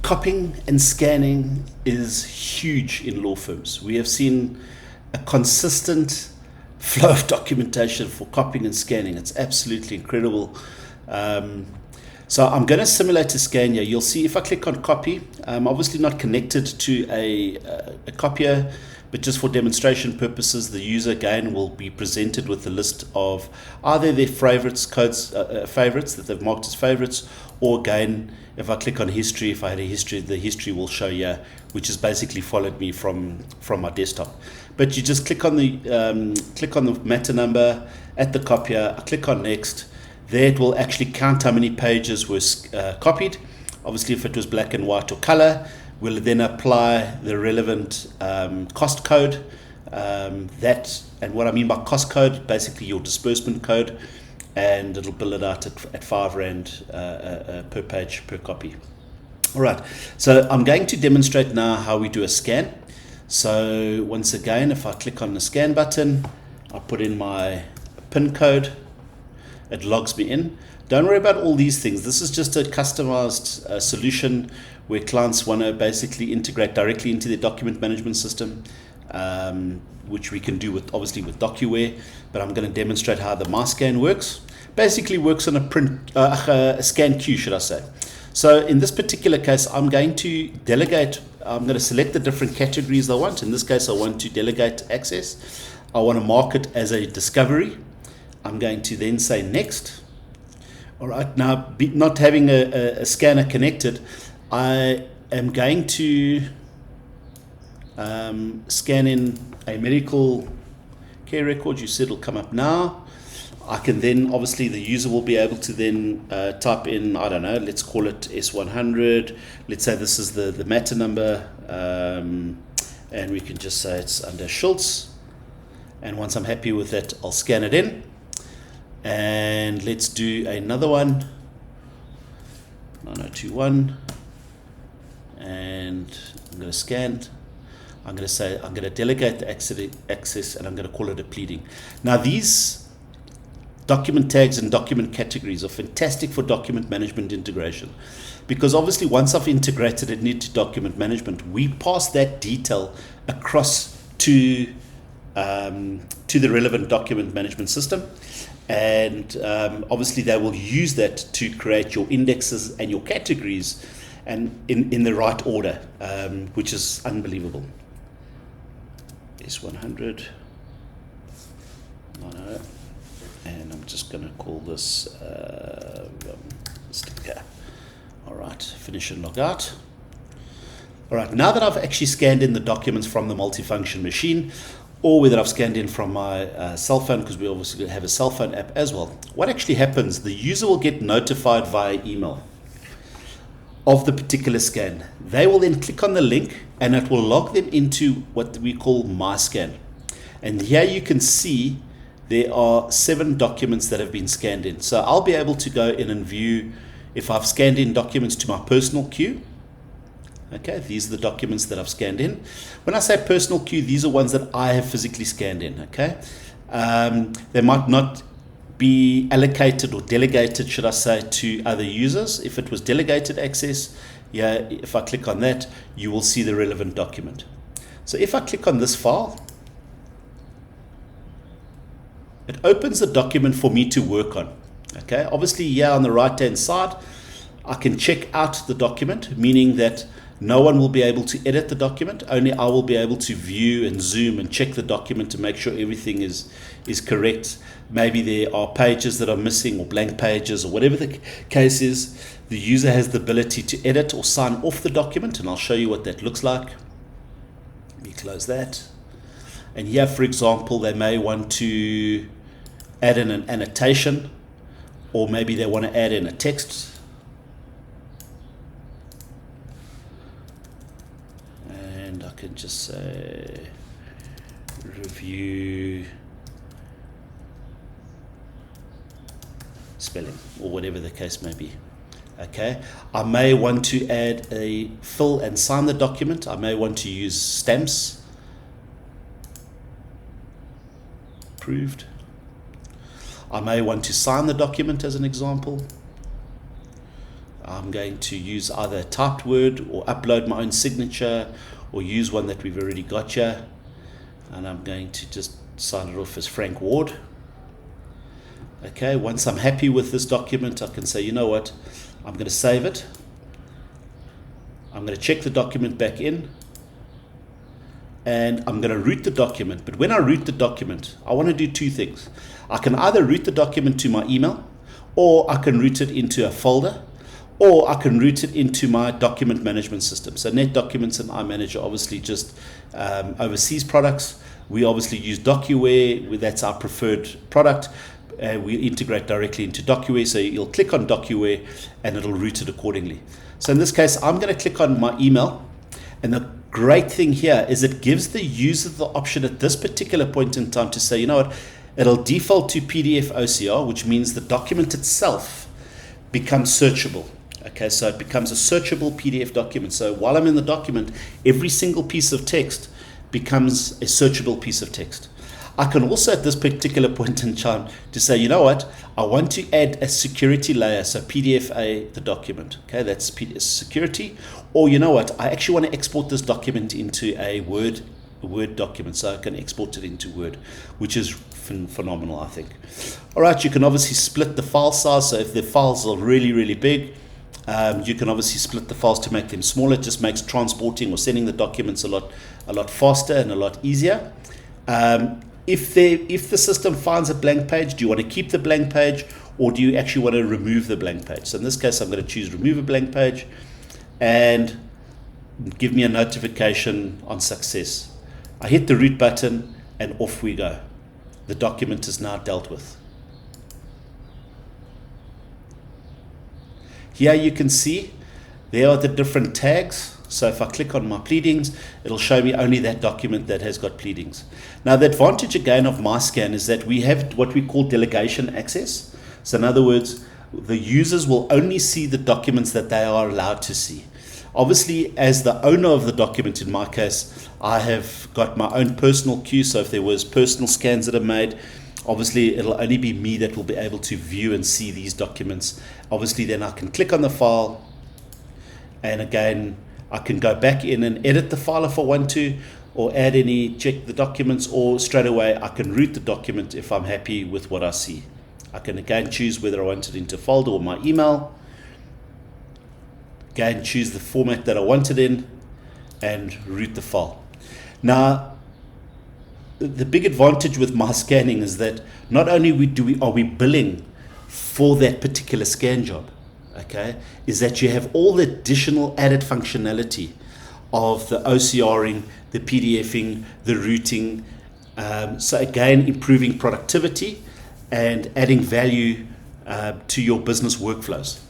Copying and scanning is huge in law firms. We have seen a consistent flow of documentation for copying and scanning. It's absolutely incredible. So I'm going to simulate a scan here. You'll see if I click on copy, I'm obviously not connected to a copier, but just for demonstration purposes, the user again will be presented with a list of either their favorites, favorites that they've marked as favorites, or again, if I click on history, if I had a history, the history will show here, which has basically followed me from my desktop. But you just click on the matter number at the copier, I click on next. There it will actually count how many pages were copied. Obviously, if it was black and white or color, we'll then apply the relevant cost code. And what I mean by cost code, basically your disbursement code, and it'll bill it out at 5 Rand per page per copy. All right, so I'm going to demonstrate now how we do a scan. So once again, if I click on the scan button, I put in my PIN code, it logs me in. Don't worry about all these things. This is just a customized solution where clients want to basically integrate directly into their document management system, which we can do obviously with DocuWare, but I'm going to demonstrate how the MyScan works. Basically works on a scan queue, should I say. So in this particular case, I'm going to delegate. I'm going to select the different categories I want. In this case, I want to delegate access. I want to mark it as a discovery. I'm going to then say next. All right, now not having a scanner connected, I am going to scan in a medical care record. You said it'll come up now. I can then, obviously the user will be able to then type in, I don't know, let's call it S100. Let's say this is the matter number, and we can just say it's under Schultz. And once I'm happy with that, I'll scan it in. And let's do another one, 9021. And I'm going to scan. I'm going to say I'm going to delegate the access, and I'm going to call it a pleading. Now these document tags and document categories are fantastic for document management integration, because obviously once I've integrated it into document management, we pass that detail across to the relevant document management system, and obviously they will use that to create your indexes and your categories, and in the right order, which is unbelievable. S100, and I'm just going to call this sticker. All right, finish and log out. All right, now that I've actually scanned in the documents from the multifunction machine, or whether I've scanned in from my cell phone, because we obviously have a cell phone app as well, what actually happens, the user will get notified via email of the particular scan. They will then click on the link, and it will log them into what we call MyScan. And here you can see there are 7 documents that have been scanned in. So I'll be able to go in and view if I've scanned in documents to my personal queue. Okay, these are the documents that I've scanned in. When I say personal queue, these are ones that I have physically scanned in. Okay, they might not be allocated or delegated, should I say, to other users. If it was delegated access, yeah, if I click on that, you will see the relevant document. So if I click on this file, it opens the document for me to work on. Okay, obviously here on the right hand side, I can check out the document, meaning that no one will be able to edit the document. Only I will be able to view and zoom and check the document to make sure everything is correct. Maybe there are pages that are missing, or blank pages, or whatever the case is. The user has the ability to edit or sign off the document, and I'll show you what that looks like. Let me close that. And here, for example, they may want to add in an annotation, or maybe they want to add in a text. And I can just say review spelling, or whatever the case may be. Okay, I may want to add a fill and sign the document. I may want to use stamps. Approved. I may want to sign the document as an example. I'm going to use either a typed word or upload my own signature or use one that we've already got here. And I'm going to just sign it off as Frank Ward. Okay, once I'm happy with this document, I can say, you know what, I'm going to save it. I'm going to check the document back in. And I'm going to root the document. But when I root the document, I want to do two things. I can either root the document to my email, or I can root it into a folder, or I can route it into my document management system. So NetDocuments and iManager obviously just overseas products. We obviously use DocuWare. That's our preferred product. We integrate directly into DocuWare. So you'll click on DocuWare and it'll route it accordingly. So in this case, I'm going to click on my email. And the great thing here is it gives the user the option at this particular point in time to say, you know what, it'll default to PDF OCR, which means the document itself becomes searchable. Okay, so it becomes a searchable PDF document. So while I'm in the document, every single piece of text becomes a searchable piece of text. I can also at this particular point in time to say, you know what, I want to add a security layer, so PDFA the document. Okay, that's security. Or you know what, I actually want to export this document into a Word document, so I can export it into Word, which is phenomenal, I think. All right, you can obviously split the file size. So if the files are really, really big, you can obviously split the files to make them smaller. It just makes transporting or sending the documents a lot faster and a lot easier. If the system finds a blank page, do you want to keep the blank page, or do you actually want to remove the blank page? So in this case, I'm going to choose remove a blank page and give me a notification on success. I hit the root button and off we go. The document is now dealt with. Here you can see there are the different tags. So if I click on my pleadings, it'll show me only that document that has got pleadings. Now the advantage again of MyScan is that we have what we call delegation access. So in other words, the users will only see the documents that they are allowed to see. Obviously, as the owner of the document, in my case, I have got my own personal queue. So if there was personal scans that are made, obviously it'll only be me that will be able to view and see these documents. Obviously then I can click on the file, and again I can go back in and edit the file if I want to, or add any, check the documents, or straight away I can root the document if I'm happy with what I see. I can again choose whether I want it into folder or my email. Again, choose the format that I want it in and root the file. Now the big advantage with my scanning is that not only are we billing for that particular scan job, okay, is that you have all the additional added functionality of the OCRing, the PDFing, the routing. So again, improving productivity and adding value to your business workflows.